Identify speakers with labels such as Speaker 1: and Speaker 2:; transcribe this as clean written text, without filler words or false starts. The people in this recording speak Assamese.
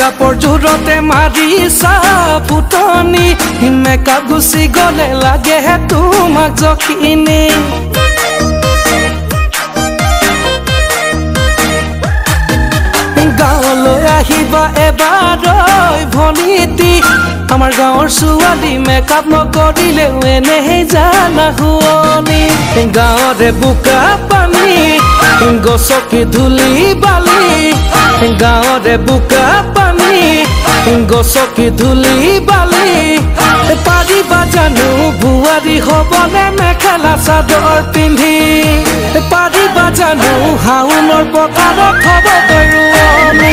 Speaker 1: মেকআপৰ জোৰতে মাৰিছা ফুটনি মেকআপ গুচি গলে লাগে তোমাক জখিনি গাঁৱলৈ আহিবা এবাৰ ভনীতি আমাৰ গাঁৱৰ ছোৱালী মেকআপ নকৰিলেও এনেহে জানা শুৱনি গাঁৱৰে বোকা পানী গছকি ধূলি বালি গাঁৱৰে বোকা পানী গছকি ধূলি বালি পাৰিবা জানো বোৱাৰী হ'বনে মেখেলা চাদৰ পিন্ধি পাৰিবা জানো শাওনৰ পথাৰত হ'ব তৰুণী